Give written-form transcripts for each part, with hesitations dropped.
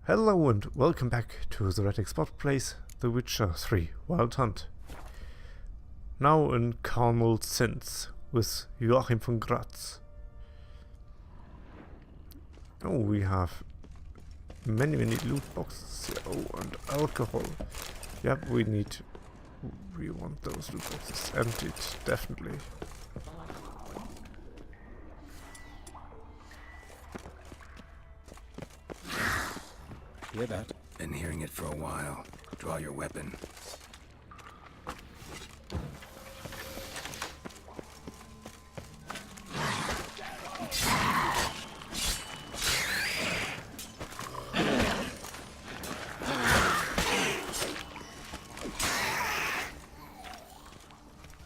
Hello and welcome back to TheHereticSpot plays The Witcher 3 Wild Hunt. Now in Carnal Since with Joachim von Graz. Oh, we have many loot boxes here. Oh, and alcohol. Yep, we want those loot boxes emptied, definitely. Hear that? Been hearing it for a while. Draw your weapon.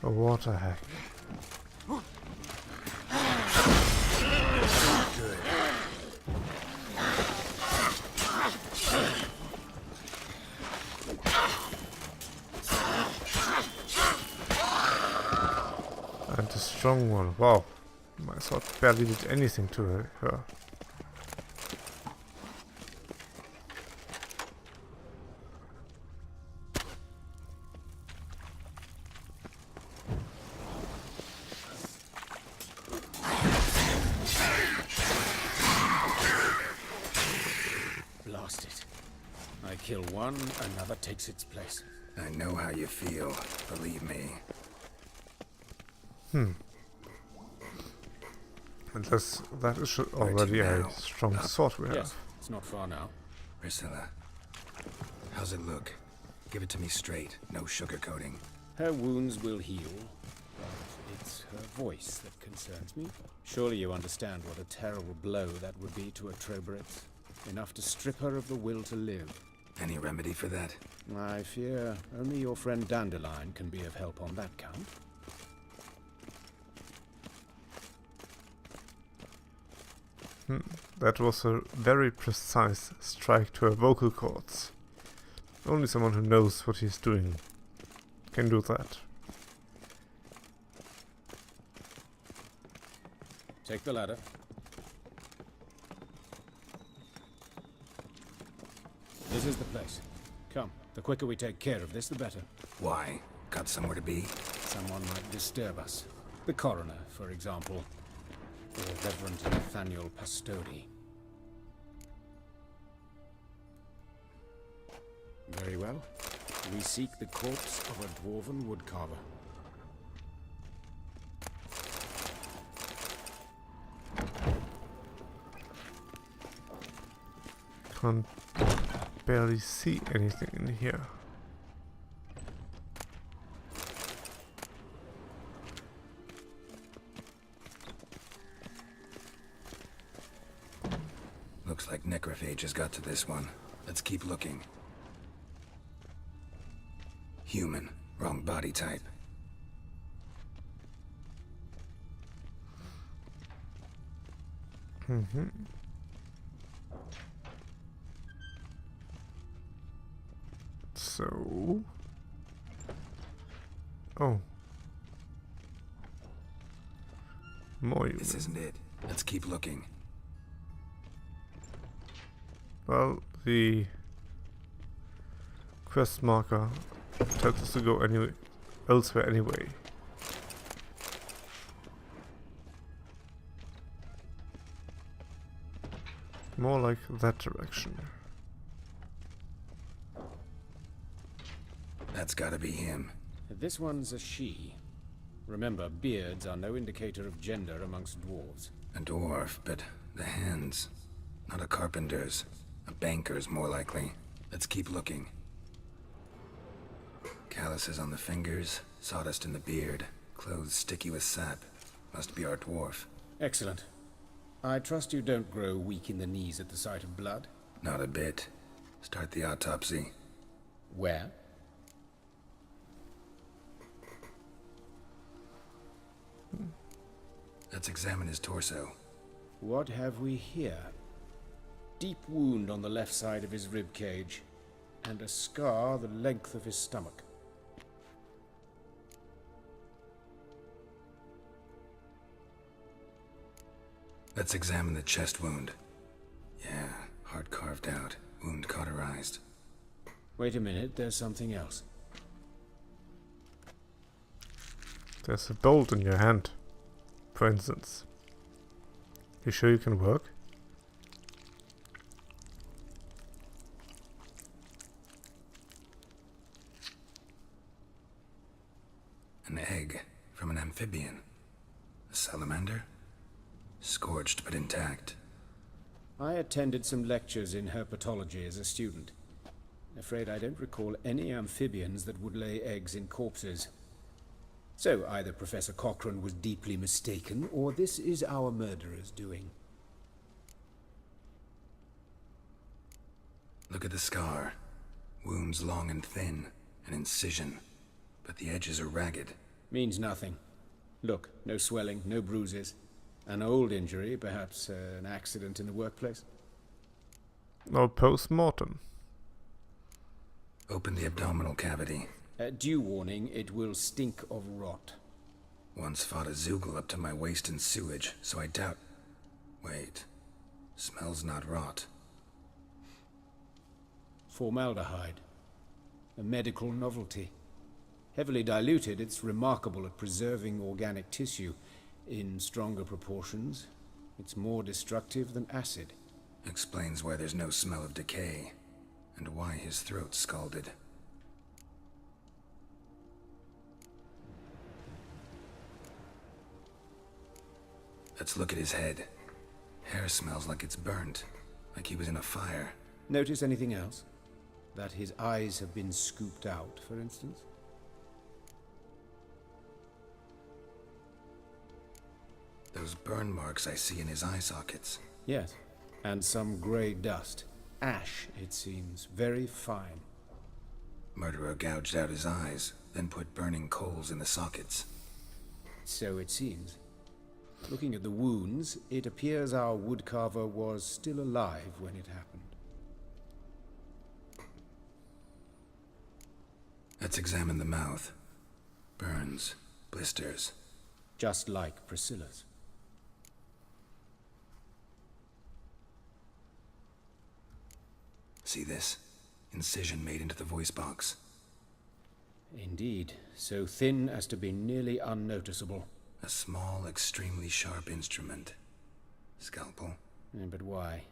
A water hack. And a strong one. Wow. My sword barely did anything to her. Blast it. I kill one, another takes its place. I know how you feel, believe me. Unless that is already a strong sword we have. Yes, it's not far now. Priscilla, how's it look? Give it to me straight, no sugarcoating. Her wounds will heal, but it's her voice that concerns me. Surely you understand what a terrible blow that would be to a Trobrit. Enough to strip her of the will to live. Any remedy for that? I fear only your friend Dandelion can be of help on that count. That was a very precise strike to her vocal cords. Only someone who knows what he's doing can do that. Take the ladder. This is the place. Come, the quicker we take care of this, the better. Why? Got somewhere to be? Someone might disturb us. The coroner, for example. Or Reverend Nathaniel Pastodi. Very well. We seek the corpse of a dwarven woodcarver. Can't barely see anything in here. Looks like necrophages got to this one. Let's keep looking. Human, wrong body type. So... Oh. More human. This isn't it. Let's keep looking. Well, the quest marker tells us to go elsewhere anyway. More like that direction. That's gotta be him. This one's a she. Remember, beards are no indicator of gender amongst dwarves. A dwarf, but the hands. Not a carpenter's. A banker's more likely. Let's keep looking. Calluses on the fingers, sawdust in the beard, clothes sticky with sap. Must be our dwarf. Excellent. I trust you don't grow weak in the knees at the sight of blood? Not a bit. Start the autopsy. Where? Let's examine his torso. What have we here? Deep wound on the left side of his rib cage, and a scar the length of his stomach. Let's examine the chest wound. Yeah, heart carved out, wound cauterized. Wait a minute, there's something else. There's a bolt in your hand, for instance. You sure you can work? An egg from an amphibian. A salamander? Scorched but intact. I attended some lectures in herpetology as a student. Afraid I don't recall any amphibians that would lay eggs in corpses. So either Professor Cochrane was deeply mistaken, or this is our murderer's doing. Look at the scar. Wounds long and thin, an incision. But the edges are ragged. Means nothing. Look, no swelling, no bruises. An old injury, perhaps an accident in the workplace. Or post-mortem. Open the abdominal cavity. Due warning, it will stink of rot. Once fought a Zoogle up to my waist in sewage, so I doubt... Wait. Smells not rot. Formaldehyde. A medical novelty. Heavily diluted, it's remarkable at preserving organic tissue. In stronger proportions, it's more destructive than acid. Explains why there's no smell of decay, and why his throat's scalded. Let's look at his head. Hair smells like it's burnt, like he was in a fire. Notice anything else? That his eyes have been scooped out, for instance? Those burn marks I see in his eye sockets. Yes, and some grey dust. Ash, it seems. Very fine. Murderer gouged out his eyes, then put burning coals in the sockets. So it seems. Looking at the wounds, it appears our woodcarver was still alive when it happened. Let's examine the mouth. Burns, blisters. Just like Priscilla's. See this? Incision made into the voice box. Indeed, so thin as to be nearly unnoticeable. A small, extremely sharp instrument. Scalpel. But why?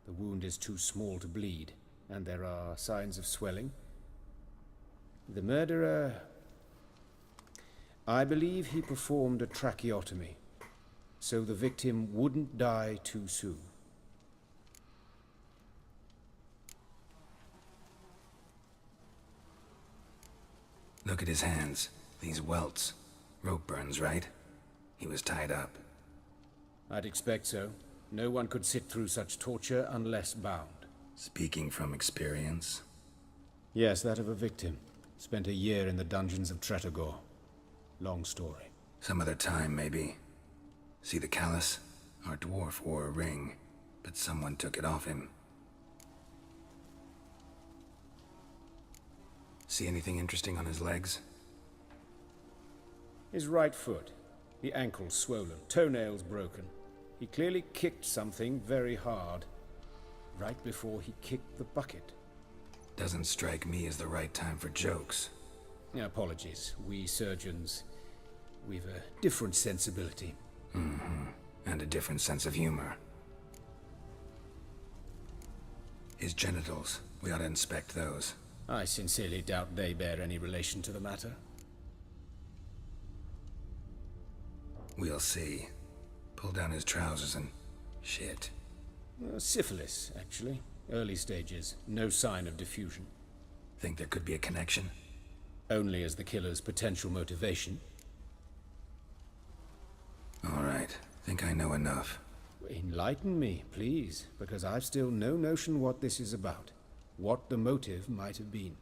The wound is too small to bleed, and there are signs of swelling. The murderer... I believe he performed a tracheotomy, so the victim wouldn't die too soon. Look at his hands. These welts. Rope burns, right? He was tied up. I'd expect so. No one could sit through such torture unless bound. Speaking from experience. Yes, that of a victim. Spent a year in the dungeons of Tretogor. Long story. Some other time, maybe. See the callus? Our dwarf wore a ring, but someone took it off him. See anything interesting on his legs? His right foot. The ankle swollen, toenails broken. He clearly kicked something very hard. Right before he kicked the bucket. Doesn't strike me as the right time for jokes. Apologies. We surgeons, we've a different sensibility. Mm-hmm. And a different sense of humor. His genitals. We ought to inspect those. I sincerely doubt they bear any relation to the matter. We'll see. Pull down his trousers and... shit. Syphilis, actually. Early stages. No sign of diffusion. Think there could be a connection? Only as the killer's potential motivation. All right. Think I know enough. Enlighten me, please, because I've still no notion what this is about. What the motive might have been.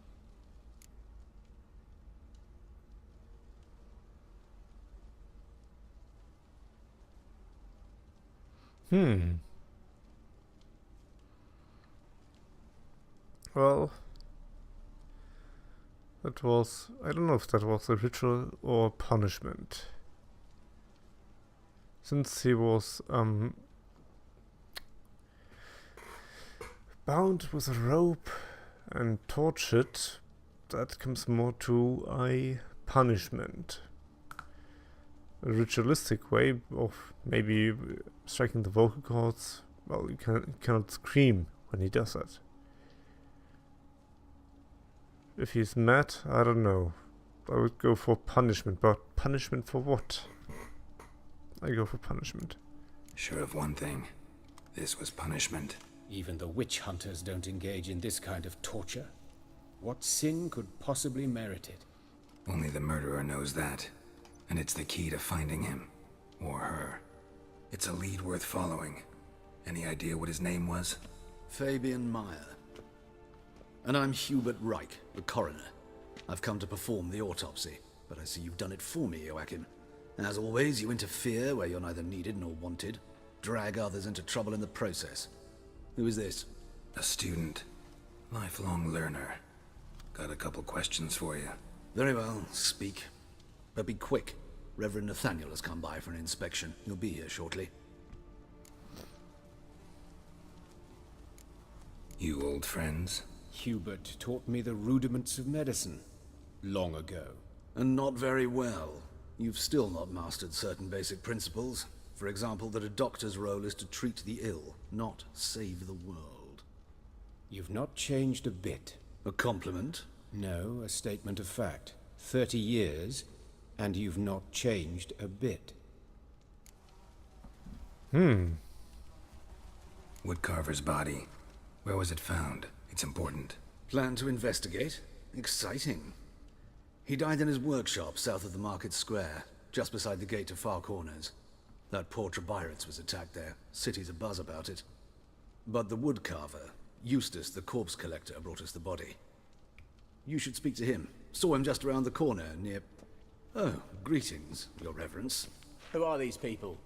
Well, that was... I don't know if that was a ritual or punishment. Since he was bound with a rope and tortured, that comes more to a punishment. A ritualistic way of maybe striking the vocal cords. Well, you cannot scream when he does that. If he's mad, I don't know. I would go for punishment, but punishment for what? I go for punishment. Sure of one thing. This was punishment. Even the witch hunters don't engage in this kind of torture. What sin could possibly merit it? Only the murderer knows that. And it's the key to finding him. Or her. It's a lead worth following. Any idea what his name was? Fabian Meyer. And I'm Hubert Reich, the coroner. I've come to perform the autopsy, but I see you've done it for me, Joachim. As always, you interfere where you're neither needed nor wanted. Drag others into trouble in the process. Who is this? A student. Lifelong learner. Got a couple questions for you. Very well, speak. But be quick. Reverend Nathaniel has come by for an inspection. He'll be here shortly. You old friends? Hubert taught me the rudiments of medicine. Long ago. And not very well. You've still not mastered certain basic principles. For example, that a doctor's role is to treat the ill, not save the world. You've not changed a bit. A compliment? No, a statement of fact. 30 years, and you've not changed a bit. Woodcarver's body. Where was it found? It's important. Plan to investigate? Exciting. He died in his workshop south of the market square, just beside the gate to Far Corners. That poor Trebirates was attacked there. City's abuzz about it. But the woodcarver, Eustace the corpse collector, brought us the body. You should speak to him. Saw him just around the corner near... Oh, greetings, your reverence. Who are these people?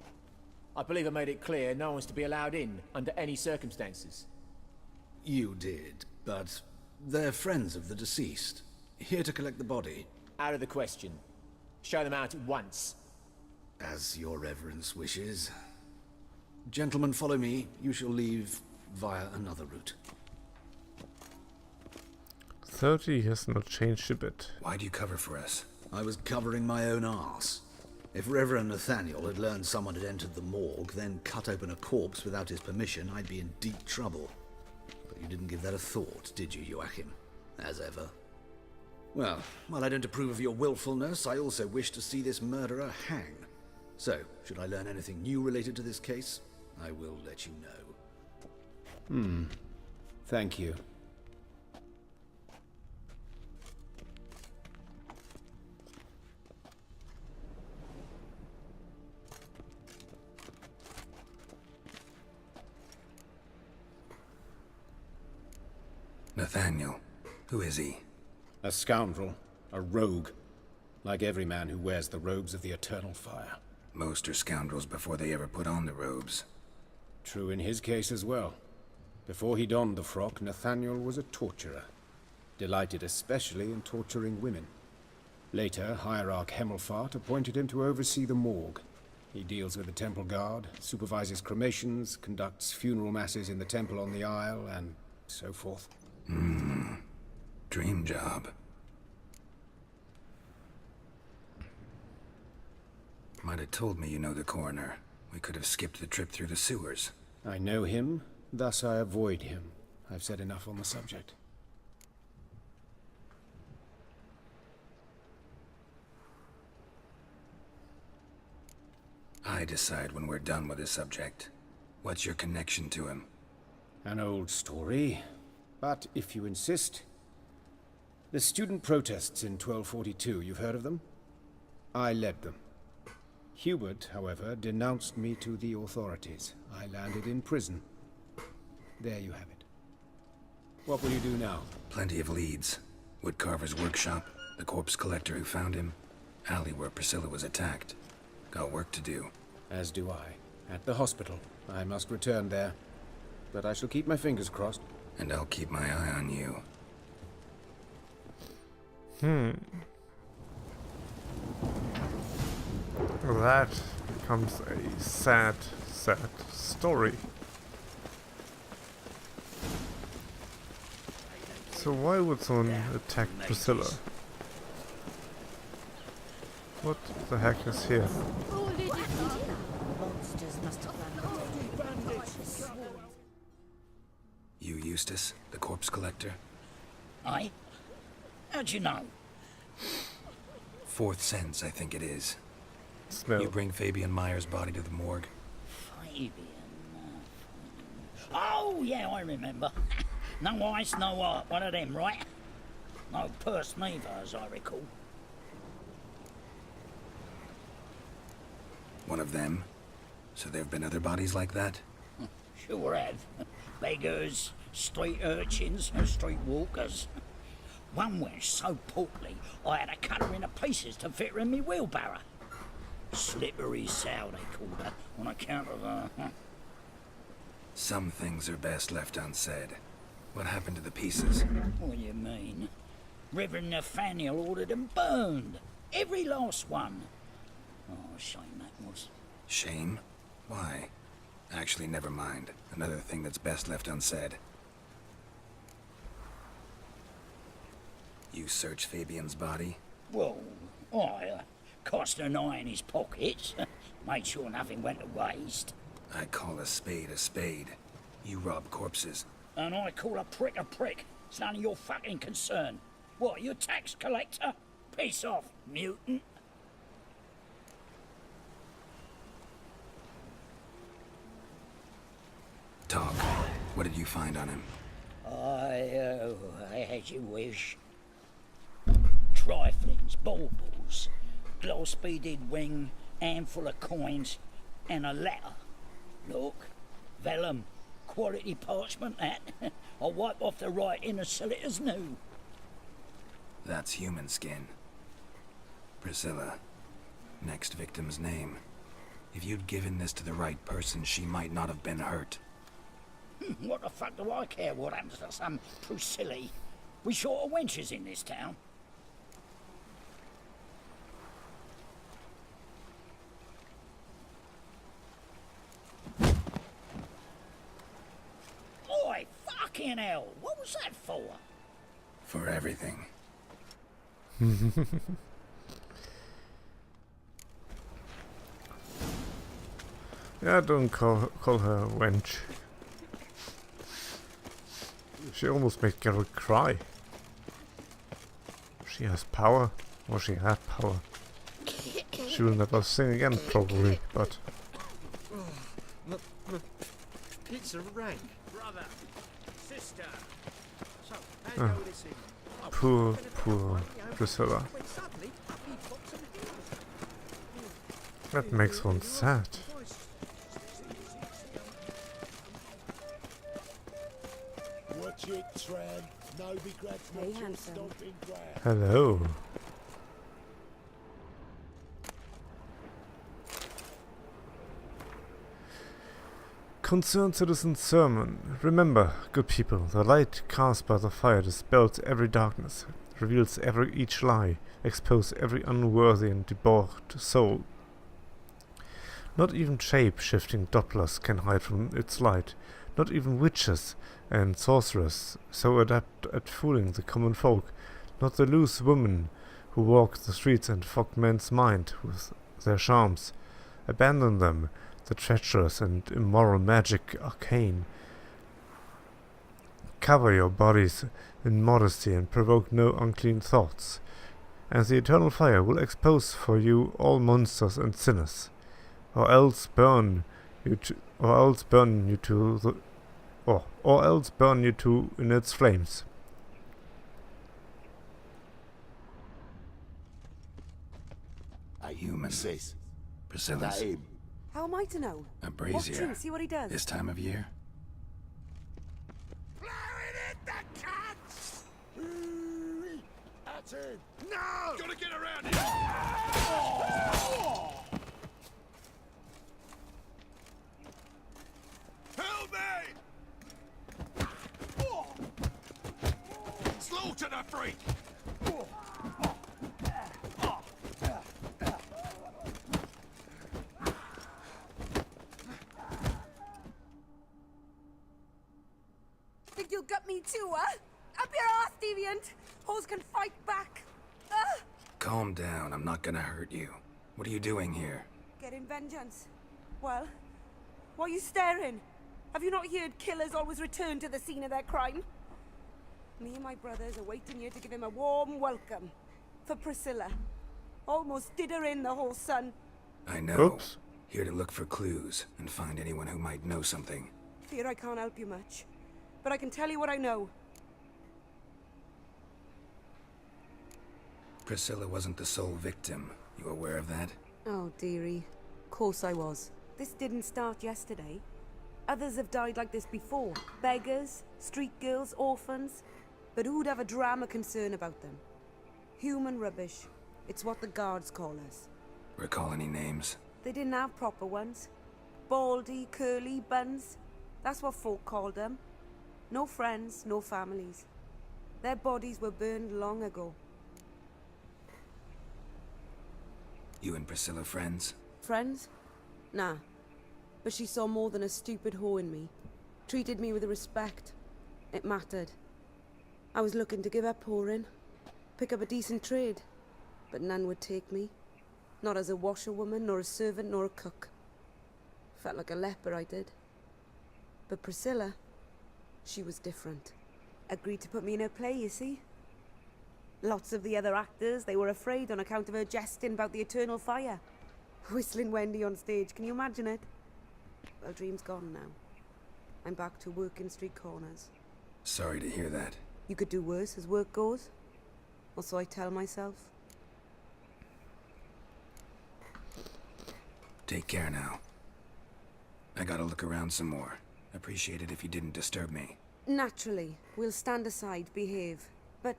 I believe I made it clear no one's to be allowed in under any circumstances. You did, but they're friends of the deceased. Here to collect the body. Out of the question. Show them out at once. As your reverence wishes. Gentlemen, follow me. You shall leave via another route. 30 has not changed a bit. Why'd you cover for us? I was covering my own arse. If Reverend Nathaniel had learned someone had entered the morgue, then cut open a corpse without his permission, I'd be in deep trouble. But you didn't give that a thought, did you, Joachim? As ever. Well, while I don't approve of your willfulness, I also wish to see this murderer hang. So, should I learn anything new related to this case, I will let you know. Thank you. Nathaniel. Who is he? A scoundrel. A rogue. Like every man who wears the robes of the Eternal Fire. Most are scoundrels before they ever put on the robes. True in his case as well. Before he donned the frock, Nathaniel was a torturer. Delighted especially in torturing women. Later, Hierarch Hemmelfart appointed him to oversee the morgue. He deals with the temple guard, supervises cremations, conducts funeral masses in the temple on the Isle, and so forth. Dream job. Might have told me you know the coroner. We could have skipped the trip through the sewers. I know him, thus I avoid him. I've said enough on the subject. I decide when we're done with the subject. What's your connection to him? An old story, but if you insist. The student protests in 1242, you've heard of them? I led them. Hubert, however, denounced me to the authorities. I landed in prison. There you have it. What will you do now? Plenty of leads. Woodcarver's workshop, the corpse collector who found him, alley where Priscilla was attacked. Got work to do. As do I. At the hospital. I must return there. But I shall keep my fingers crossed. And I'll keep my eye on you. That becomes a sad, sad story. So why would someone attack Priscilla? What the heck is here? Monsters must have run. You Eustace, the corpse collector? Aye? How'd you know? Fourth sense, I think it is. Smell. You bring Fabian Meyer's body to the morgue. Fabian. Oh, yeah, I remember. No eyes, no heart. One of them, right? No purse neither, as I recall. One of them? So there have been other bodies like that? Sure have. Beggars, street urchins, street walkers. One went so portly, I had to cut her into pieces to fit her in me wheelbarrow. Slippery sow, they called her, on account of her. Some things are best left unsaid. What happened to the pieces? What do you mean? Reverend Nathaniel ordered them burned. Every last one. Oh, shame that was. Shame? Why? Actually, never mind. Another thing that's best left unsaid. You search Fabian's body? Well, I cast an eye in his pockets. Made sure nothing went to waste. I call a spade a spade. You rob corpses. And I call a prick a prick. It's none of your fucking concern. What, you tax collector? Piss off, mutant. Talk. What did you find on him? As you wish. Triflings, baubles, gloss-beaded ring, handful of coins, and a letter. Look, vellum, quality parchment, that. I'll wipe off the writing and sell it as new. That's human skin. Priscilla. Next victim's name. If you'd given this to the right person, she might not have been hurt. What the fuck do I care what happens to some Priscilla? We short of wenches in this town. Oi, fucking hell! What was that for? For everything. Yeah, don't call her a wench. She almost made Geralt cry. She has power, or she had power. She will never sing again, probably, but... It's a rank. Brother, sister. So, Ah. Poor Priscilla. That makes one sad. Watch it, Tran. No begrudge Hey, much handsome. stomping ground. Hello. Concerned Citizen's Sermon. Remember, good people, the light cast by the fire dispels every darkness, reveals each lie, exposes every unworthy and debauched soul. Not even shape-shifting Dopplers can hide from its light, not even witches and sorcerers so adept at fooling the common folk, not the loose women who walk the streets and fog men's mind with their charms. Abandon them, the treacherous and immoral magic arcane. Cover your bodies in modesty and provoke no unclean thoughts, and the eternal fire will expose for you all monsters and sinners, or else burn you to in its flames. A Human. Sis. Priscilla's. That him. How am I to know? A Watch brazier. him, see what he does. This time of year? Blowing it, the cats! That's it. No! Gotta get around here! Help me! Slaughter the freak! Think you'll gut me too, huh? Up your ass, deviant! Hoes can fight back! Calm down, I'm not gonna hurt you. What are you doing here? Getting vengeance. Well, why are you staring? Have you not heard killers always return to the scene of their crime? Me and my brothers are waiting here to give him a warm welcome. For Priscilla. Almost did her in, the whole son. I know. Oops. Here to look for clues and find anyone who might know something. Fear I can't help you much. But I can tell you what I know. Priscilla wasn't the sole victim. You aware of that? Oh, dearie. Of course I was. This didn't start yesterday. Others have died like this before. Beggars, street girls, orphans. But who'd have a drama concern about them? Human rubbish. It's what the guards call us. Recall any names? They didn't have proper ones. Baldy, curly, buns. That's what folk called them. No friends, no families. Their bodies were burned long ago. You and Priscilla friends? Friends? Nah. But she saw more than a stupid whore in me. Treated me with respect. It mattered. I was looking to give up whoring. Pick up a decent trade. But none would take me. Not as a washerwoman, nor a servant, nor a cook. Felt like a leper, I did. But Priscilla, she was different. Agreed to put me in her play, you see. Lots of the other actors, they were afraid on account of her jesting about the eternal fire. Whistling Wendy on stage, can you imagine it? Well, dream's gone now. I'm back to working street corners. Sorry to hear that. You could do worse as work goes. Or so I tell myself. Take care now. I gotta look around some more. Appreciate it if you didn't disturb me. Naturally, we'll stand aside, behave. But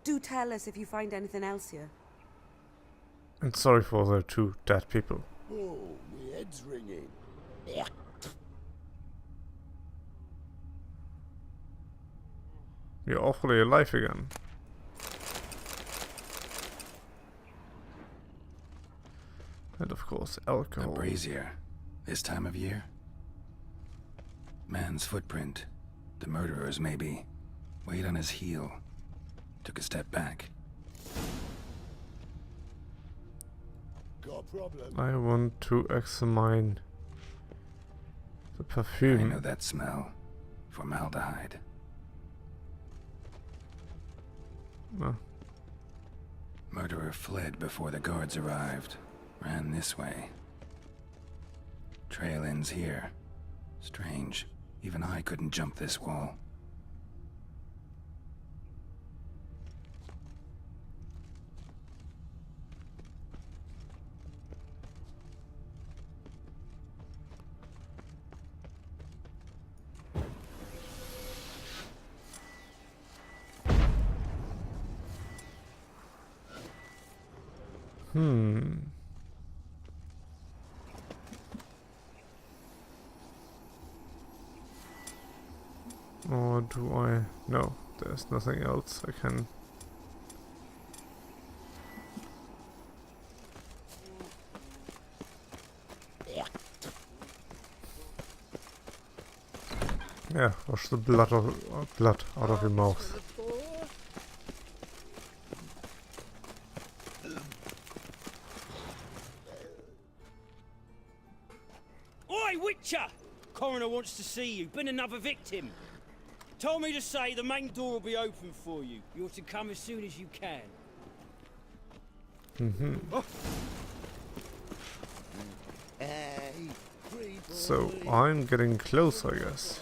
do tell us if you find anything else here. And sorry for the 2 dead people. Oh, my head's ringing. You're awfully alive again. And of course, A alcohol. brazier. This time of year? Man's footprint. The murderer's maybe. Weight on his heel. Took a step back. Got a problem? I want to examine the I perfume. know that smell. Formaldehyde. Oh, Murderer fled before the guards arrived. Ran this way. Trail ends here. Strange. Even I couldn't jump this wall. Or do I? No, there's nothing else I can. Yeah, wash the blood out of your mouth. Oi, Witcher! Coroner wants to see you. Been another victim. Told me to say the main door will be open for you. You're to come as soon as you can. So I'm getting close, I guess.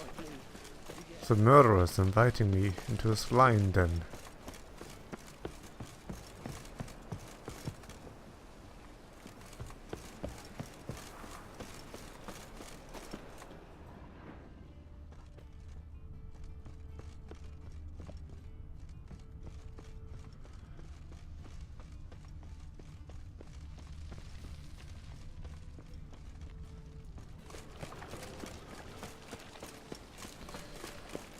The murderer is inviting me into his lion den.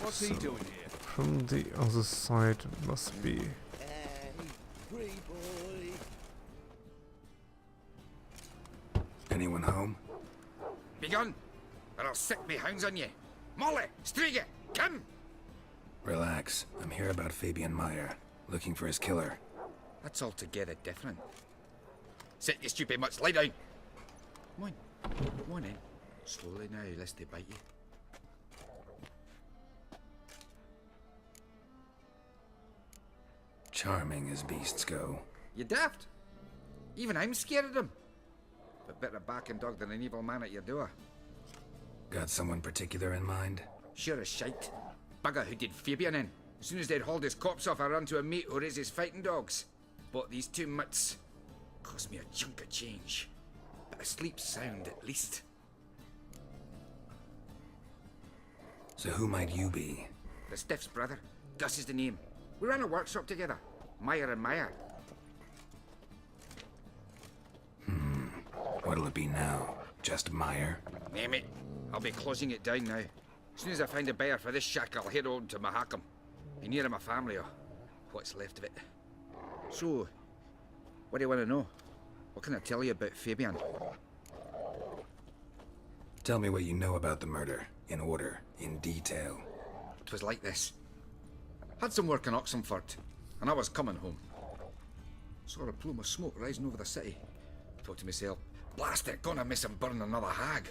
What's he doing here? From the other side must be. Anyone home? Begone, or I'll set me hounds on you. Molly, Striga, come! Relax. I'm here about Fabian Meyer, looking for his killer. That's altogether different. Sit, you stupid mutts, lie down! Come on in. Slowly now, lest they bite you. Charming as beasts go. You daft? Even I'm scared of them. But better barking dog than an evil man at your door. Got someone particular in mind? Sure as shite. Bugger who did Fabian in. As soon as they'd hauled his corpse off, I run to a mate who raises fighting dogs. Bought these 2 mutts. Cost me a chunk of change. But I sleep sound at least. So who might you be? The Stiff's brother. Gus is the name. We ran a workshop together. Meyer and Meyer. What'll it be now? Just Meyer? Name it. I'll be closing it down now. As soon as I find a buyer for this shack, I'll head on to Mahakam. Be near my family, or what's left of it. So, what do you want to know? What can I tell you about Fabian? Tell me what you know about the murder, in order, in detail. It was like this. Had some work in Oxenfurt, and I was coming home. Saw a plume of smoke rising over the city. Thought to myself, blast it, gonna miss him burn another hag.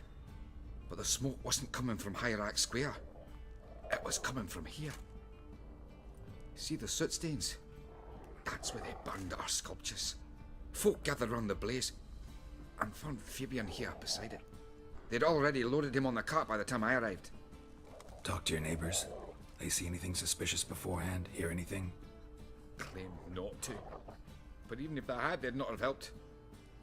But the smoke wasn't coming from Hierarch Square. It was coming from here. See the soot stains? That's where they burned our sculptures. Folk gathered round the blaze and found Fabian here beside it. They'd already loaded him on the cart by the time I arrived. Talk to your neighbors. They see anything suspicious beforehand? Hear anything? Claimed not to. But even if they had, they'd not have helped.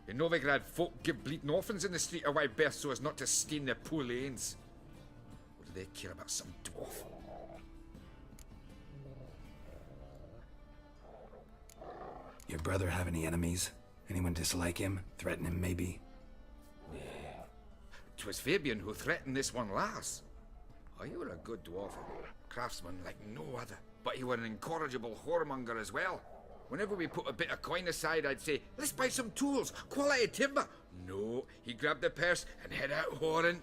In Novigrad, folk give bleeding orphans in the street a wide berth so as not to stain their poor lanes. What do they care about some dwarf? Your brother have any enemies? Anyone dislike him? Threaten him, maybe? 'Twas Fabian who threatened this one last. Oh, you were a good dwarf. Craftsman like no other. But you were an incorrigible whoremonger as well. Whenever we put a bit of coin aside, I'd say, let's buy some tools, quality timber. No, he grabbed the purse and head out whoring.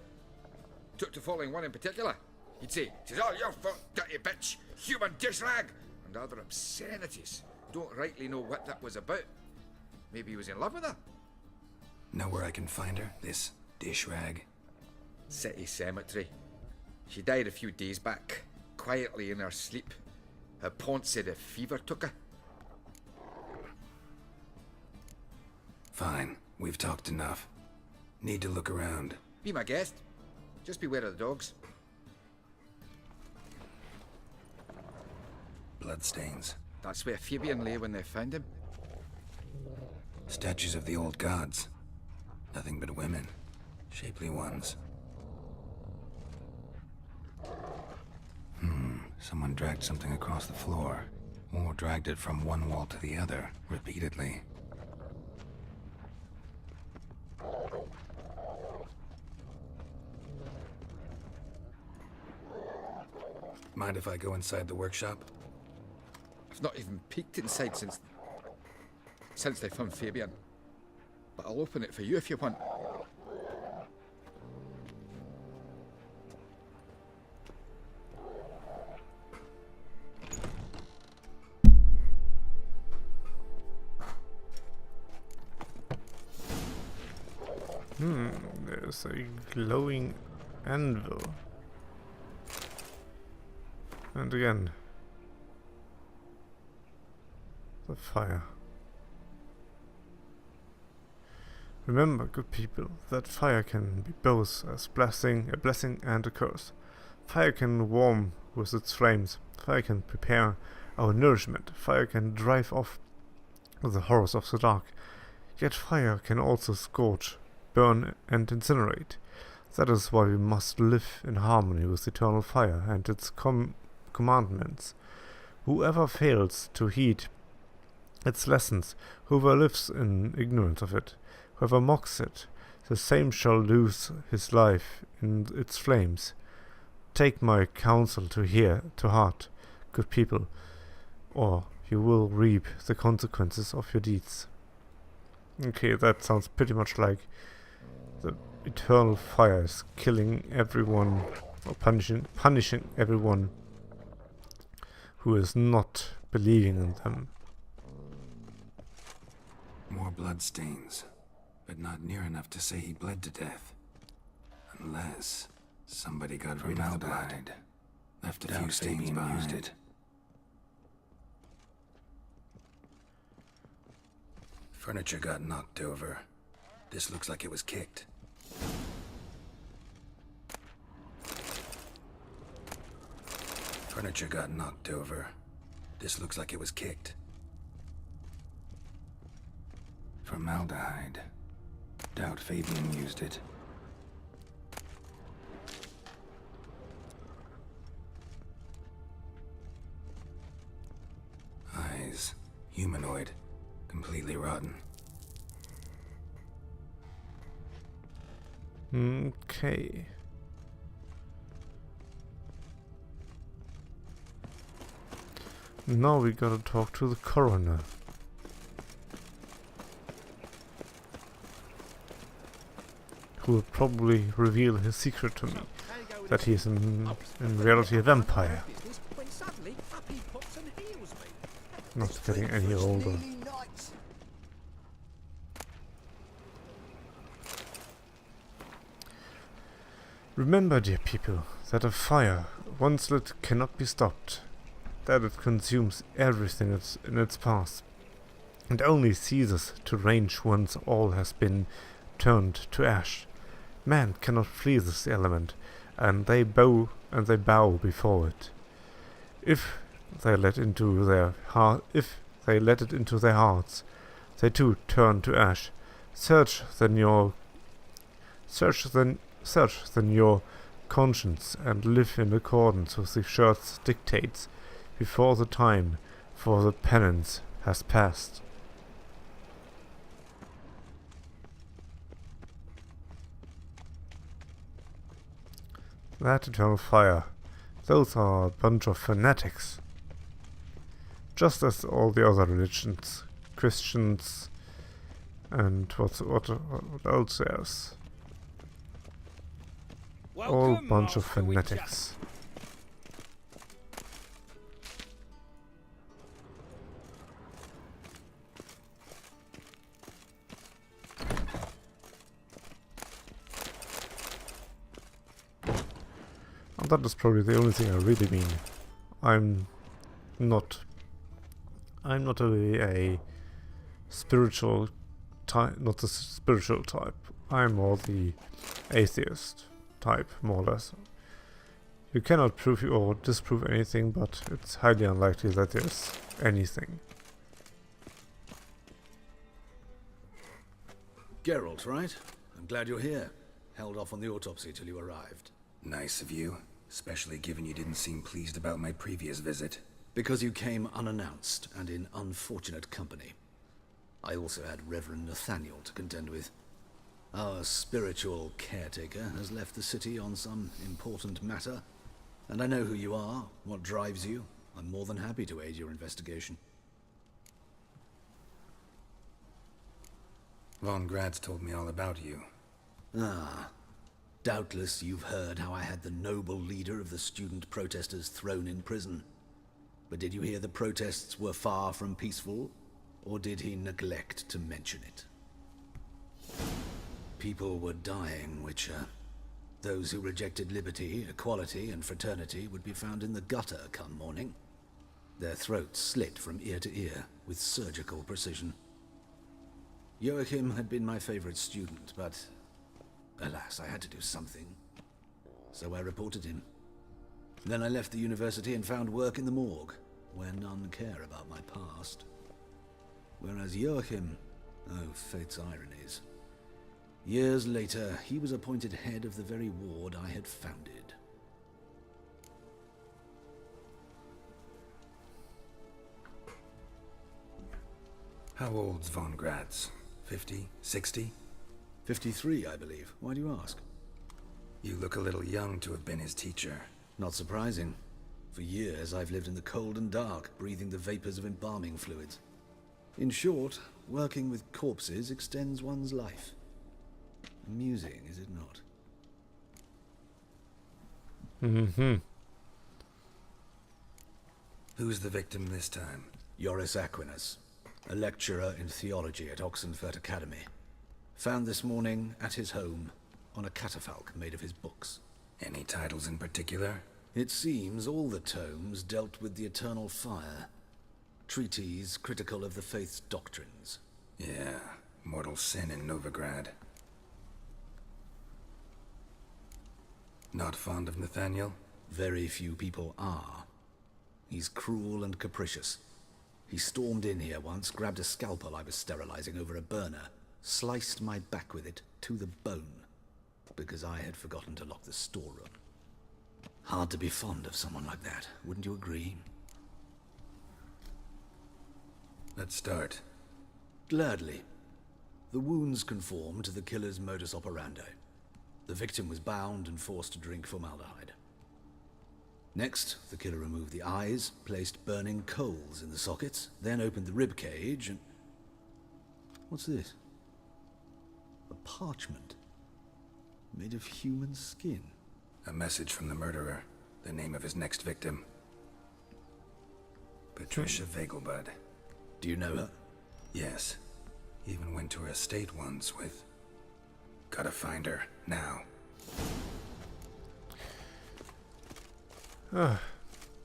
Took to following one in particular. He'd say, "'Tis all your fault, dirty bitch, human dish rag," and other obscenities. Don't rightly know what that was about. Maybe he was in love with her. Know where I can find her? This dish rag? City cemetery. She died a few days back, quietly in her sleep. Her pont said a fever took her. Fine. We've talked enough. Need to look around. Be my guest. Just beware of the dogs. Bloodstains. That's where Fabian lay when they found him. Statues of the old gods. Nothing but women. Shapely ones. Someone dragged something across the floor. Or dragged it from one wall to the other, repeatedly. Mind if I go inside the workshop? I've not even peeked inside since they found Fabian. But I'll open it for you if you want. There's a glowing anvil. And again, the fire. Remember, good people, that fire can be both a blessing and a curse. Fire can warm with its flames. Fire can prepare our nourishment. Fire can drive off the horrors of the dark. Yet fire can also scorch, burn and incinerate. That is why we must live in harmony with eternal fire and its commandments. Whoever fails to heed its lessons, whoever lives in ignorance of it, whoever mocks it, the same shall lose his life in its flames. Take my counsel to heart, good people, or you will reap the consequences of your deeds. Okay, that sounds pretty much like the eternal fire is killing everyone, or punishing everyone who is not believing in them. More blood stains, but not near enough to say he bled to death. Unless somebody got rid of the blood. Left a few stains behind. Used it. Furniture got knocked over. This looks like it was kicked. Furniture got knocked over. This looks like it was kicked. Formaldehyde. Doubt Fabian used it. Eyes. Humanoid. Completely rotten. Okay. Now we gotta talk to the coroner. Who will probably reveal his secret to me. That he is in reality a vampire. Not getting any older. Remember, dear people, that a fire, once lit, cannot be stopped. That it consumes everything in its path, and only ceases to range once all has been turned to ash. Man cannot flee this element, and they bow before it. If they let it into their hearts, they too turn to ash. Search then your conscience and live in accordance with the shirt's dictates before the time for the penance has passed. That eternal fire, those are a bunch of fanatics. Just as all the other religions, Christians, and what else there's. All bunch of fanatics. And that is probably the only thing I really mean. I'm not a spiritual type, not the spiritual type. I'm more the atheist type, more or less. You cannot prove or disprove anything, but it's highly unlikely that there's anything. Geralt, right? I'm glad you're here. Held off on the autopsy till you arrived. Nice of you, especially given you didn't seem pleased about my previous visit. Because you came unannounced and in unfortunate company. I also had Reverend Nathaniel to contend with. Our spiritual caretaker has left the city on some important matter, and I know who you are, what drives you. I'm more than happy to aid your investigation. Von Grad's told me all about you. Ah. Doubtless you've heard how I had the noble leader of the student protesters thrown in prison. But did you hear the protests were far from peaceful, or did he neglect to mention it? People were dying, Witcher. Those who rejected liberty, equality, and fraternity would be found in the gutter come morning. Their throats slit from ear to ear with surgical precision. Joachim had been my favorite student, but alas, I had to do something. So I reported him. Then I left the university and found work in the morgue, where none care about my past. Whereas Joachim, oh, fate's ironies. Years later, he was appointed head of the very ward I had founded. How old's Von Grad's? 50? 60? 53, I believe. Why do you ask? You look a little young to have been his teacher. Not surprising. For years, I've lived in the cold and dark, breathing the vapors of embalming fluids. In short, working with corpses extends one's life. Amusing, is it not? Who's the victim this time? Joris Aquinas, a lecturer in theology at Oxenfurt Academy. Found this morning at his home on a catafalque made of his books. Any titles in particular? It seems all the tomes dealt with the eternal fire. Treatises critical of the faith's doctrines. Yeah, mortal sin in Novigrad. Not fond of Nathaniel? Very few people are. He's cruel and capricious. He stormed in here once, grabbed a scalpel I was sterilizing over a burner, sliced my back with it to the bone, because I had forgotten to lock the storeroom. Hard to be fond of someone like that, wouldn't you agree? Let's start. Gladly. The wounds conform to the killer's modus operandi. The victim was bound and forced to drink formaldehyde. Next, the killer removed the eyes, placed burning coals in the sockets, then opened the rib cage and... What's this? A parchment. Made of human skin. A message from the murderer. The name of his next victim. Patricia Vegelbud. Do you know her? Yes. Even went to her estate once with... Gotta find her, now.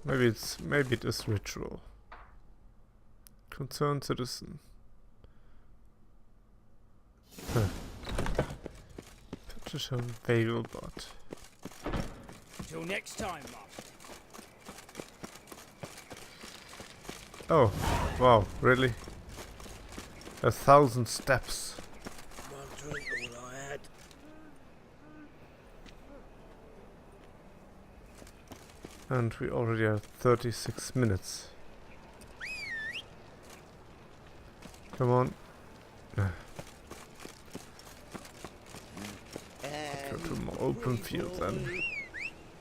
Maybe it is ritual. Concerned citizen. Patricia Vegelbud. Till next time, Master. Oh, wow, really? 1,000 steps. One drink all I had. And we already have 36 minutes. Come on. Go to more open field then.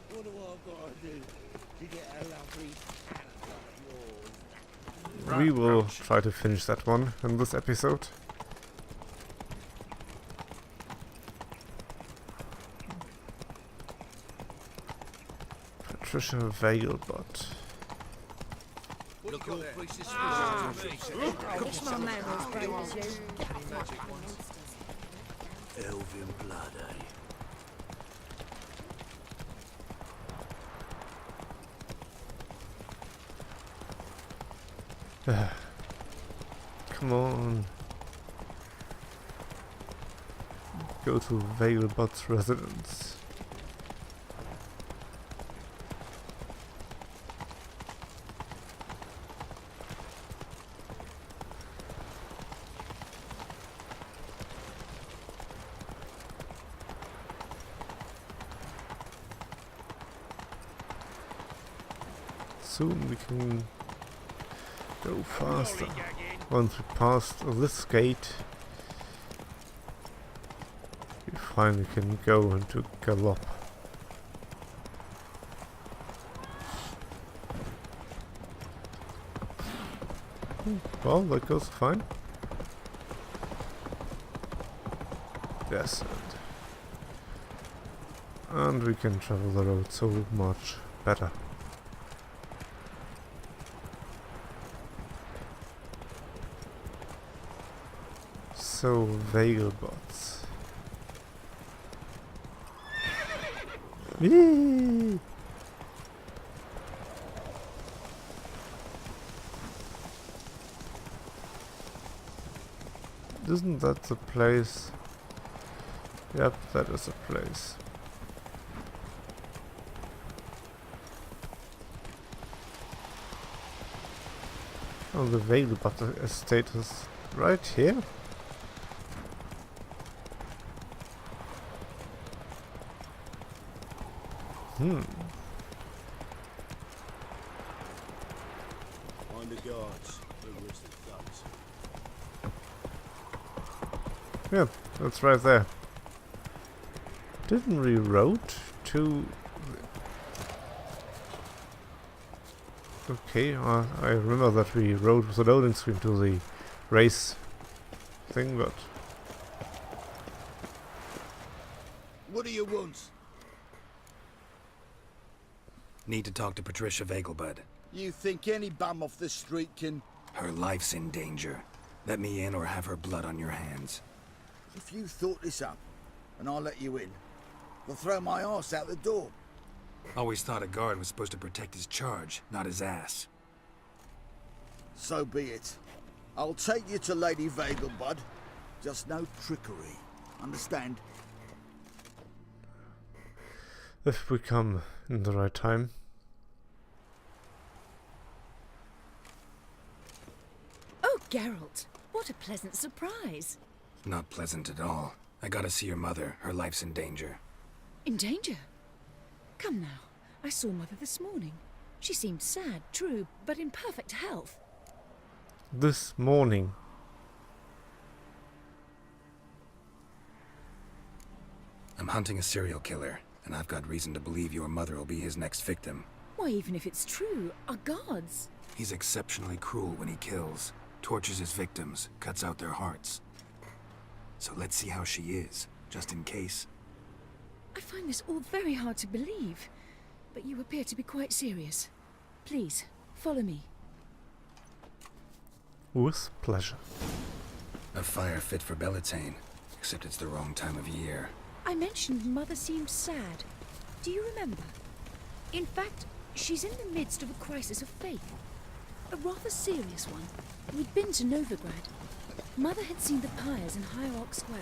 What do I gotta do to get a lovely talent like yours? We will try to finish that one in this episode. Patricia Vegelbud. Look all three sisters. It's my man as brave as you. Elven blood, eh? Come on. Go to Vegelbud's residence. Soon we can go faster. Once we pass this gate, we finally can go into gallop. Well, that goes fine. Yes, and we can travel the road so much better. So, Vegelbuds. Whee! Isn't that the place? Yep, that is a place. Oh, the Vegelbud estate is right here? Find the guards. Whoever's the guns. Yeah, that's right there. Didn't we road to... Okay, I remember that we rode with the loading screen to the race thing, but... What do you want? Need to talk to Patricia Vegelbud. You think any bum off the street can... Her life's in danger. Let me in or have her blood on your hands. If you thought this up, and I'll let you in, I'll throw my arse out the door. Always thought a guard was supposed to protect his charge, not his ass. So be it. I'll take you to Lady Vagel, bud. Just no trickery. Understand? If we come in the right time. Oh, Geralt, what a pleasant surprise. Not pleasant at all. I gotta see your mother. Her life's in danger. In danger? Come now. I saw Mother this morning. She seemed sad, true, but in perfect health. This morning. I'm hunting a serial killer, and I've got reason to believe your mother will be his next victim. Why, even if it's true, our gods. He's exceptionally cruel when he kills, tortures his victims, cuts out their hearts. So let's see how she is, just in case. I find this all very hard to believe, but you appear to be quite serious. Please, follow me. With pleasure. A fire fit for Bellatane, except it's the wrong time of year. I mentioned Mother seemed sad. Do you remember? In fact, she's in the midst of a crisis of faith. A rather serious one. We'd been to Novigrad. Mother had seen the pyres in High Oak Square,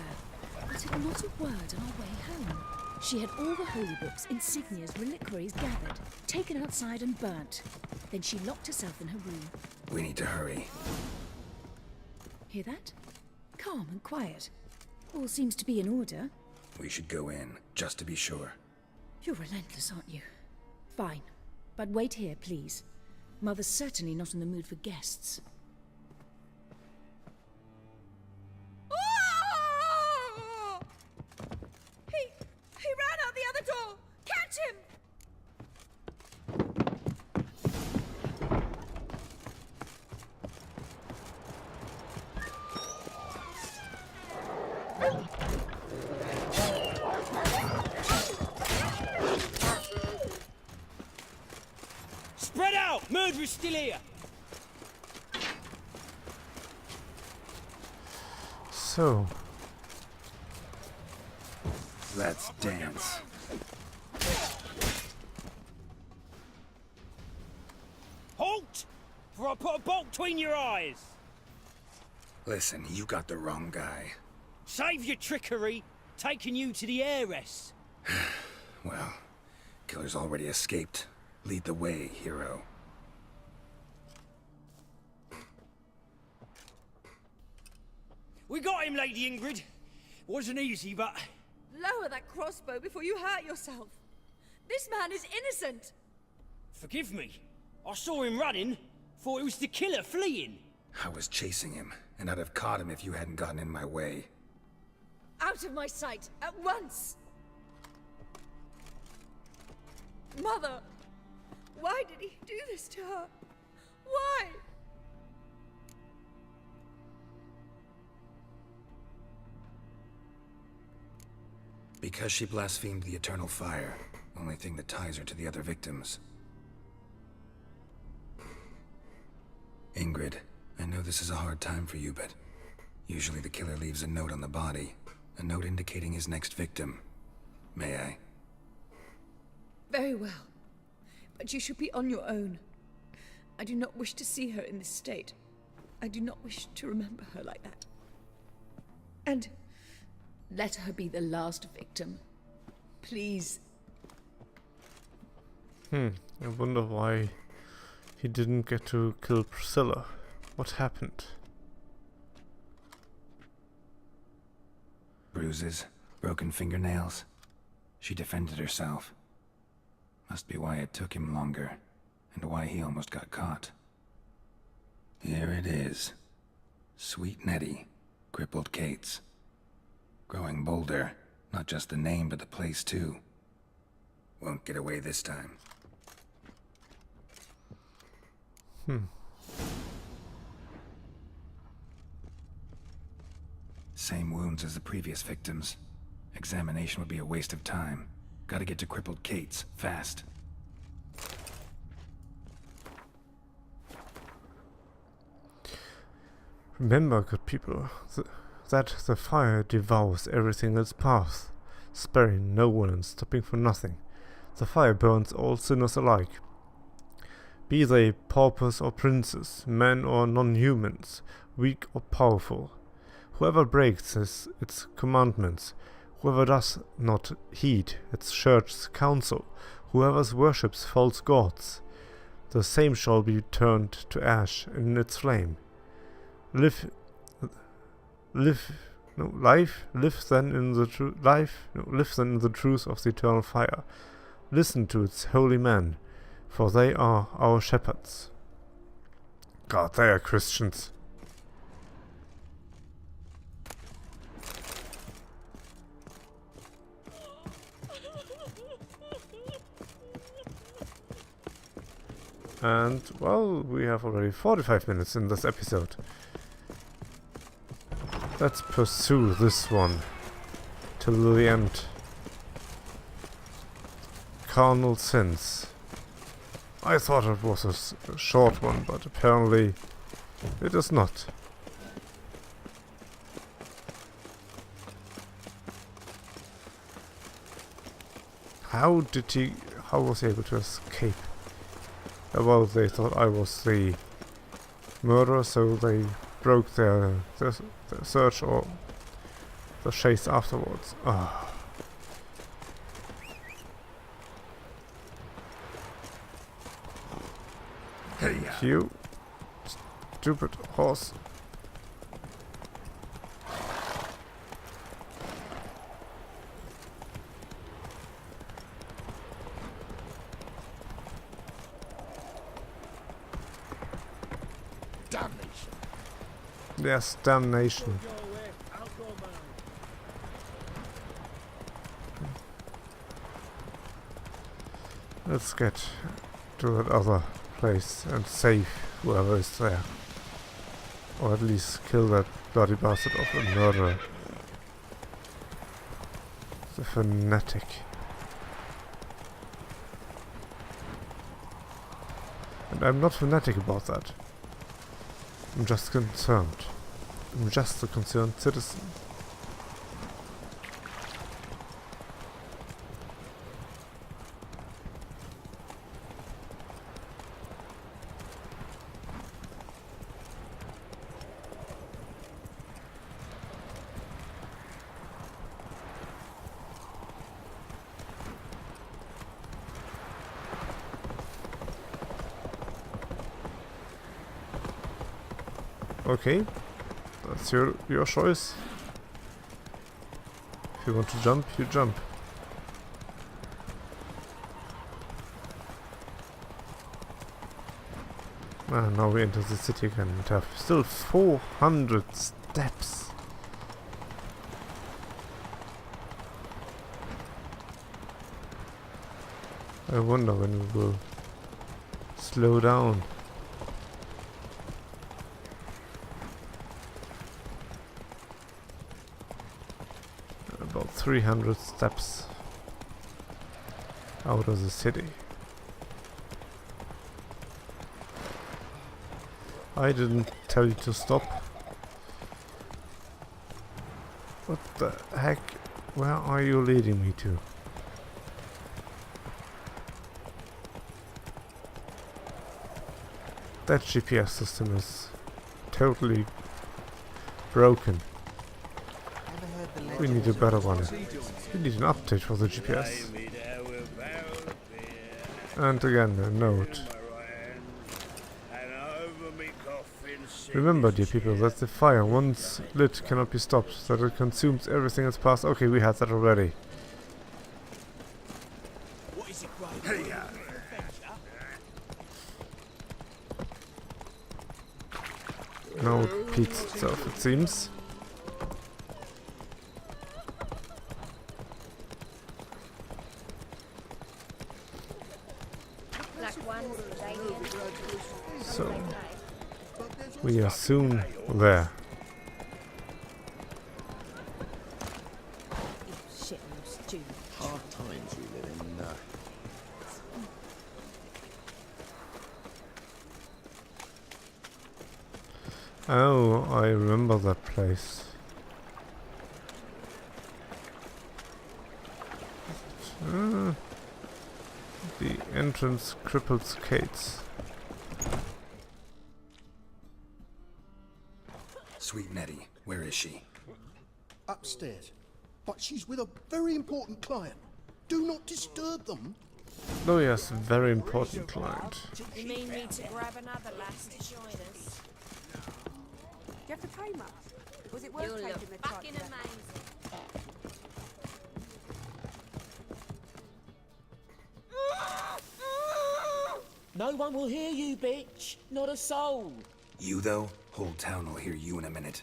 but had not a word on our way home. She had all the holy books, insignias, reliquaries gathered, taken outside and burnt. Then she locked herself in her room. We need to hurry. Hear that? Calm and quiet. All seems to be in order. We should go in, just to be sure. You're relentless, aren't you? Fine. But wait here, please. Mother's certainly not in the mood for guests. He ran out the other door! Catch him! Spread out! Murderer's still here! So. Let's dance. Halt! For I put a bolt between your eyes! Listen, you got the wrong guy. Save your trickery! Taking you to the heiress! Well, killer's already escaped. Lead the way, hero. We got him, Lady Ingrid. Wasn't easy, but... Lower that crossbow before you hurt yourself. This man is innocent. Forgive me. I saw him running. Thought it was the killer fleeing. I was chasing him, and I'd have caught him if you hadn't gotten in my way. Out of my sight, at once! Mother! Why did he do this to her? Why? Because she blasphemed the eternal fire. Only thing that ties her to the other victims. Ingrid, I know this is a hard time for you, but usually the killer leaves a note on the body. A note indicating his next victim. May I? Very well. But you should be on your own. I do not wish to see her in this state. I do not wish to remember her like that. And let her be the last victim. Please. I wonder why he didn't get to kill Priscilla. What happened? Bruises, broken fingernails. She defended herself. Must be why it took him longer, and why he almost got caught. Here it is. Sweet Nettie, crippled Kate's. Growing bolder, not just the name, but the place too. Won't get away this time. Same wounds as the previous victims. Examination would be a waste of time. Gotta get to crippled Kate's, fast. Remember, good people, that the fire devours everything in its path, sparing no one and stopping for nothing. The fire burns all sinners alike, be they paupers or princes, men or non-humans, weak or powerful. Whoever breaks its commandments, whoever does not heed its church's counsel, whoever worships false gods, the same shall be turned to ash in its flame. Live then in the truth of the eternal fire. Listen to its holy men, for they are our shepherds. God, they are Christians. And, well, we have already 45 minutes in this episode. Let's pursue this one till the end. Carnal sins. I thought it was a short one, but apparently it is not. How was he able to escape? Well, they thought I was the murderer, so they broke their search or the chase afterwards. Ah. Hey, you stupid horse. Yes, damnation. Let's get to that other place and save whoever is there. Or at least kill that bloody bastard of a murderer. The fanatic. And I'm not fanatic about that. I'm just concerned. I'm just a concerned citizen. Okay, that's your choice. If you want to jump, you jump. Ah, now we enter the city again and have still 400 steps. I wonder when we will slow down. About 300 steps out of the city. I didn't tell you to stop. What the heck? Where are you leading me to? That GPS system is totally broken. We need a better one. We need an update for the GPS. And again, a note. Remember, dear people, that the fire, once lit, cannot be stopped. That it consumes everything that's passed. Okay, we had that already. Now it repeats itself, it seems. So, we are soon there. Hard times we live in. Oh, I remember that place. The entrance crippled gates. Sweet Nettie, where is she? Upstairs. But she's with a very important client. Do not disturb them. Oh yes, very important client. You mean me to grab another lass to join us? Do you have to pay much? Was it worth You'll taking look the fucking charge? amazing. No one will hear you, bitch. Not a soul. You, though? Whole town will hear you in a minute.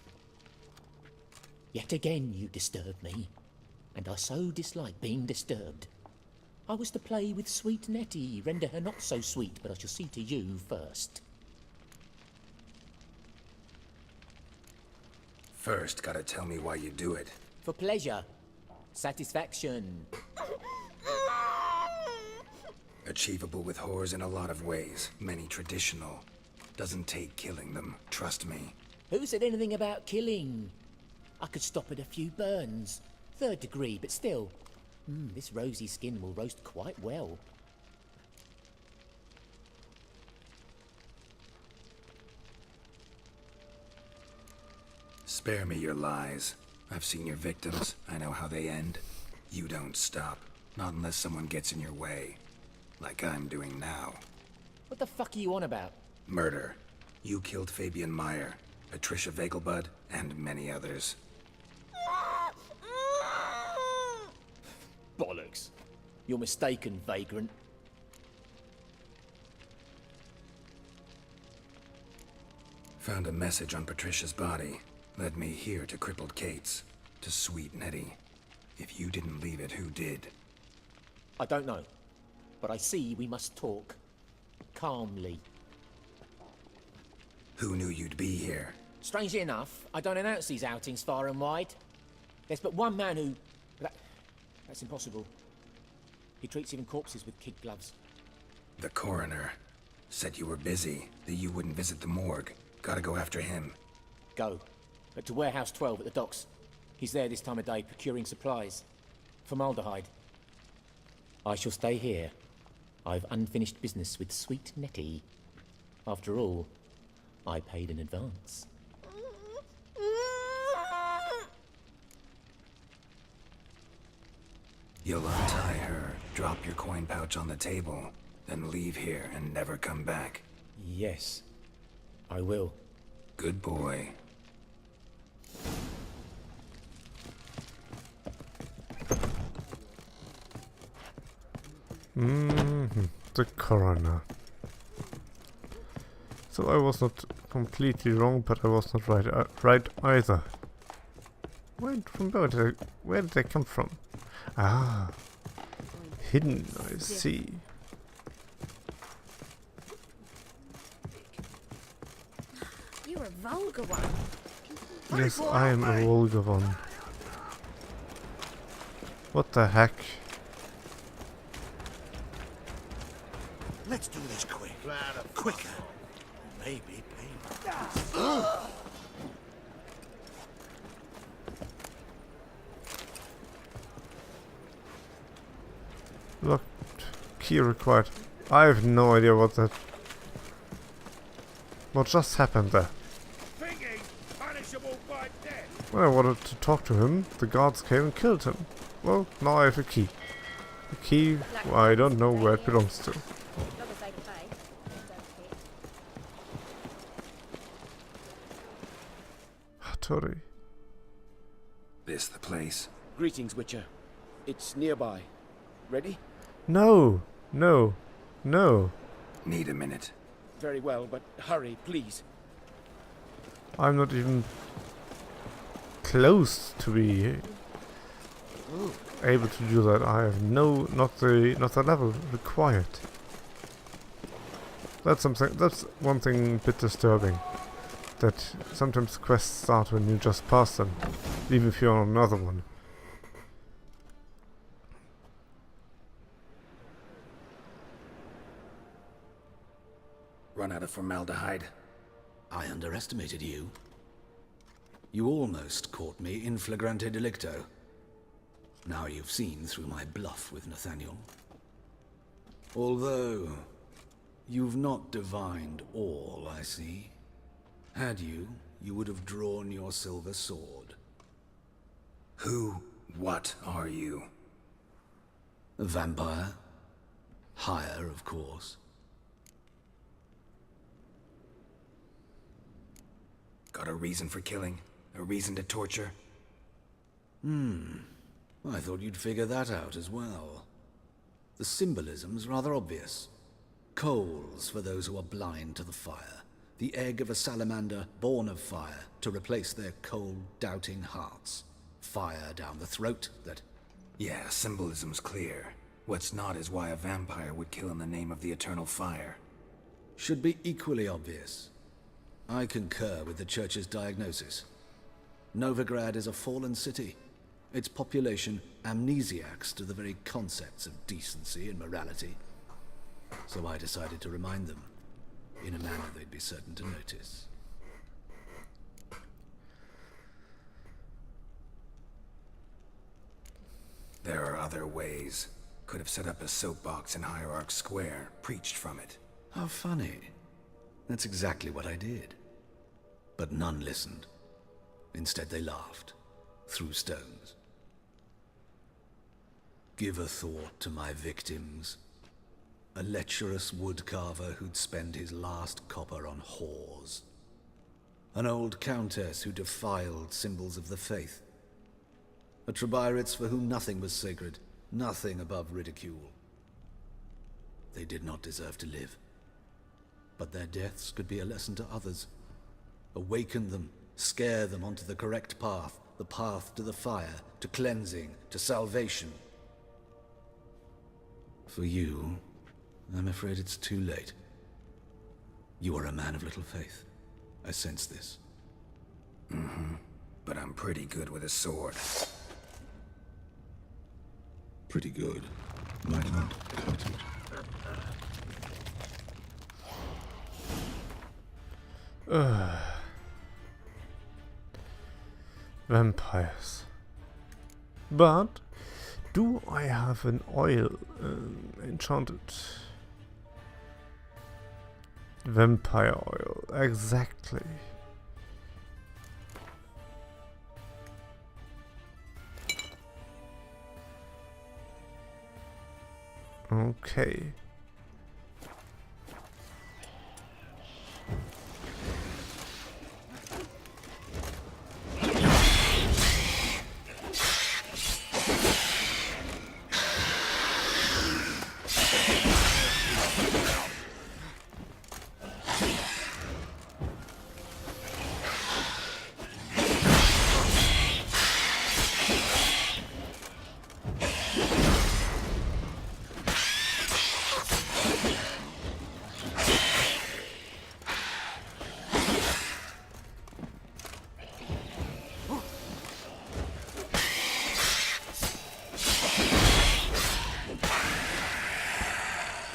Yet again you disturb me, and I so dislike being disturbed. I was to play with sweet Nettie, render her not so sweet, but I shall see to you first. First, gotta tell me why you do it. For pleasure. Satisfaction. Achievable with whores in a lot of ways, many traditional. Doesn't take killing them, trust me. Who said anything about killing? I could stop at a few burns. 3rd degree, but still. This rosy skin will roast quite well. Spare me your lies. I've seen your victims. I know how they end. You don't stop. Not unless someone gets in your way. Like I'm doing now. What the fuck are you on about? Murder. You killed Fabian Meyer, Patricia Vegelbud, and many others. Bollocks. You're mistaken, vagrant. Found a message on Patricia's body. Led me here to crippled Kate's. To sweet Nettie. If you didn't leave it, who did? I don't know. But I see we must talk. Calmly. Who knew you'd be here? Strangely enough, I don't announce these outings far and wide. There's but one man who... That's impossible. He treats even corpses with kid gloves. The coroner. Said you were busy, that you wouldn't visit the morgue. Gotta go after him. Go. But to Warehouse 12 at the docks. He's there this time of day procuring supplies. Formaldehyde. I shall stay here. I've unfinished business with sweet Nettie. After all, I paid in advance. You'll untie her, drop your coin pouch on the table, then leave here and never come back. Yes, I will. Good boy. The coroner. So I was not completely wrong, but I was not right either. Where did they come from? Ah, hidden, I see. You're a vulgar one. Yes, I am a vulgar one. What the heck? Let's do this quick. Quicker. Maybe painful. Look, key required. I have no idea what just happened there. When I wanted to talk to him, the guards came and killed him. Well, now I have a key. A key I don't know where it belongs to. Tori. This the place? Greetings, Witcher. It's nearby. Ready? No! No! No! Need a minute. Very well, but hurry, please. I'm not even close to be able to do that. I have not the level required. That's one thing a bit disturbing. That sometimes quests start when you just pass them, even if you're on another one. Run out of formaldehyde. I underestimated you. You almost caught me in flagrante delicto. Now you've seen through my bluff with Nathaniel. Although, you've not divined all, I see. Had you, you would have drawn your silver sword. What are you? A vampire. Higher, of course. Got a reason for killing? A reason to torture? I thought you'd figure that out as well. The symbolism's rather obvious. Coals for those who are blind to the fire. The egg of a salamander born of fire to replace their cold, doubting hearts. Fire down the throat that... Yeah, symbolism's clear. What's not is why a vampire would kill in the name of the eternal fire. Should be equally obvious. I concur with the Church's diagnosis. Novigrad is a fallen city. Its population amnesiacs to the very concepts of decency and morality. So I decided to remind them, in a manner they'd be certain to notice. There are other ways. Could have set up a soapbox in Hierarch Square, preached from it. How funny. That's exactly what I did. But none listened. Instead they laughed, threw stones. Give a thought to my victims. A lecherous woodcarver who'd spend his last copper on whores. An old countess who defiled symbols of the faith. A Trebirates for whom nothing was sacred, nothing above ridicule. They did not deserve to live. But their deaths could be a lesson to others. Awaken them, scare them onto the correct path, the path to the fire, to cleansing, to salvation. For you, I'm afraid it's too late. You are a man of little faith. I sense this. But I'm pretty good with a sword. Pretty good. Might not cut it. Vampires. But do I have an oil enchanted? Vampire oil, exactly. Okay.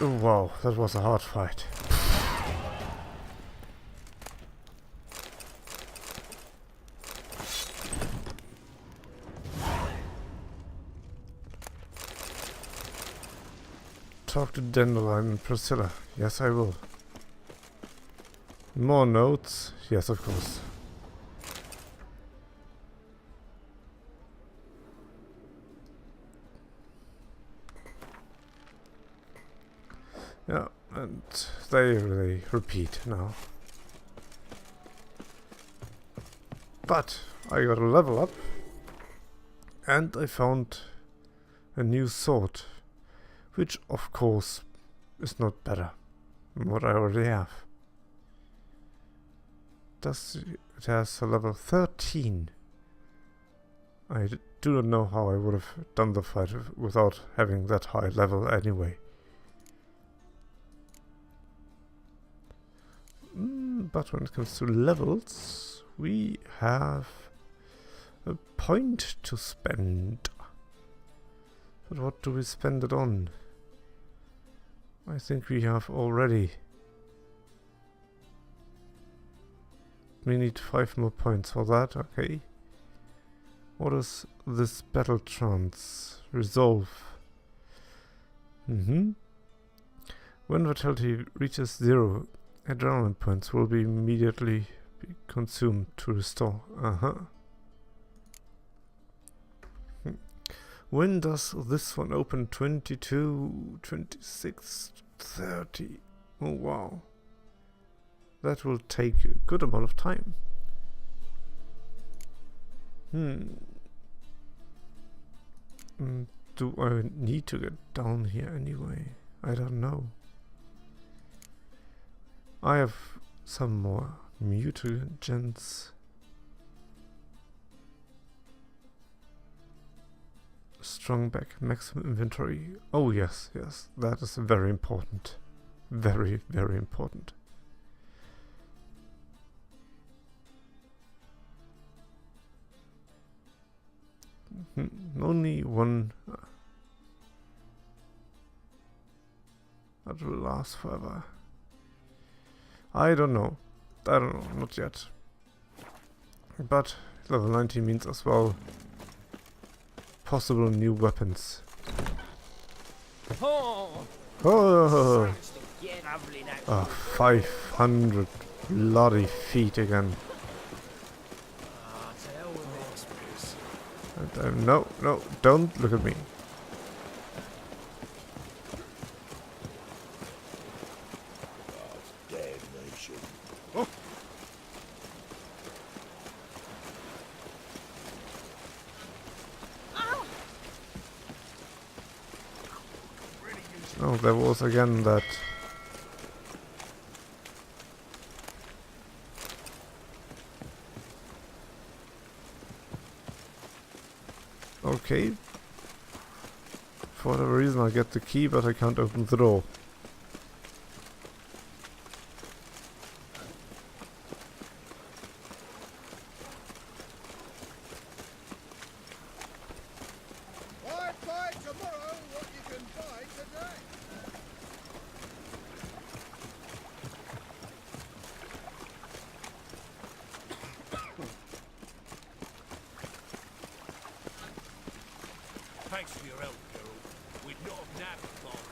Oh, wow, that was a hard fight. Talk to Dandelion and Priscilla. Yes, I will. More notes? Yes, of course. Yeah, and they really repeat now. But I got a level up, and I found a new sword, which of course is not better than what I already have. It has a level 13. I do not know how I would have done the fight without having that high level anyway. But when it comes to levels, we have a point to spend. But what do we spend it on? I think we have already we need 5 more points for that, okay. What is this battle trance? Resolve. When vitality reaches 0, adrenaline points will be immediately consumed to restore. When does this one open? 22, 26, 30. Oh wow. That will take a good amount of time. Do I need to get down here anyway? I don't know. I have some more mutagens. Strong back, maximum inventory. Oh yes, yes, that is very important. Very, very important. Only one. That will last forever. I don't know. Not yet. But level 90 means as well possible new weapons. Oh, 500 bloody feet again. No, don't look at me. Oh, there was again that. Okay. For whatever reason I get the key, but I can't open the door. Thanks for your help, Geralt. We'd not have nabbed the bastard.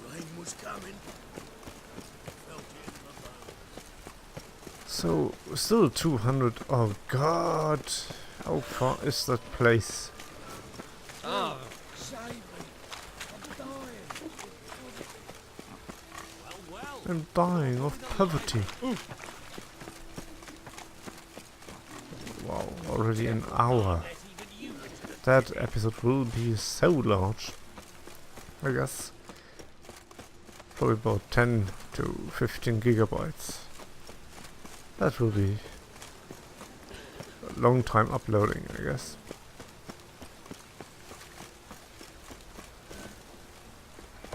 Rain was coming. Felt it in my bones. So, still 200. Oh god. How far is that place? Oh, save me. I'm dying. I'm dying of poverty. Wow, already an hour. That episode will be so large. I guess probably about 10 to 15 gigabytes. That will be a long time uploading, I guess.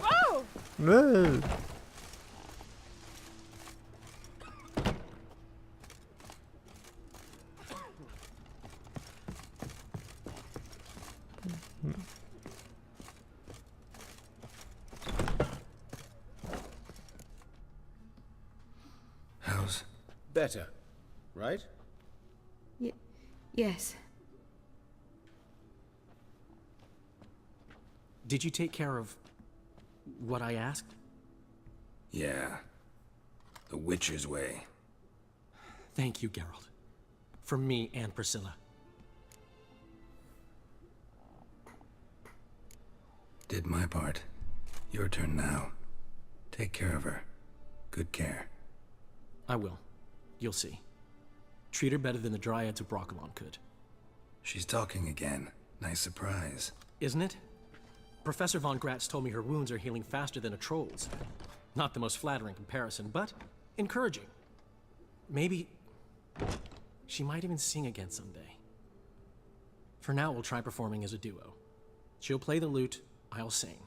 Oh! No! How's... Better, right? Yes. Did you take care of what I asked? Yeah. The Witcher's way. Thank you, Geralt. From me and Priscilla. Did my part. Your turn now. Take care of her. Good care. I will. You'll see. Treat her better than the Dryads of Broccolon could. She's talking again. Nice surprise. Isn't it? Professor von Gratz told me her wounds are healing faster than a troll's. Not the most flattering comparison, but encouraging. Maybe she might even sing again someday. For now, we'll try performing as a duo. She'll play the lute, I'll sing.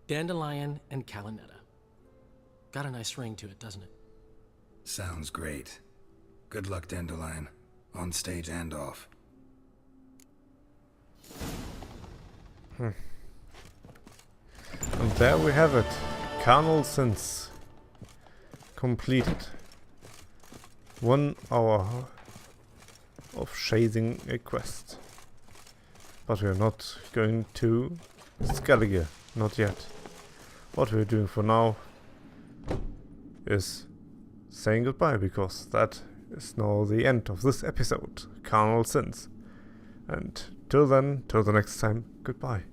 Dandelion and Calinetta. Got a nice ring to it, doesn't it? Sounds great. Good luck, Dandelion. On stage and off. And there we have it. Carnal Sins. Completed. 1 hour of chasing a quest. But we're not going to Skellige, not yet. What we're doing for now is saying goodbye, because that is now the end of this episode, Carnal Sins. And till then, till the next time, goodbye.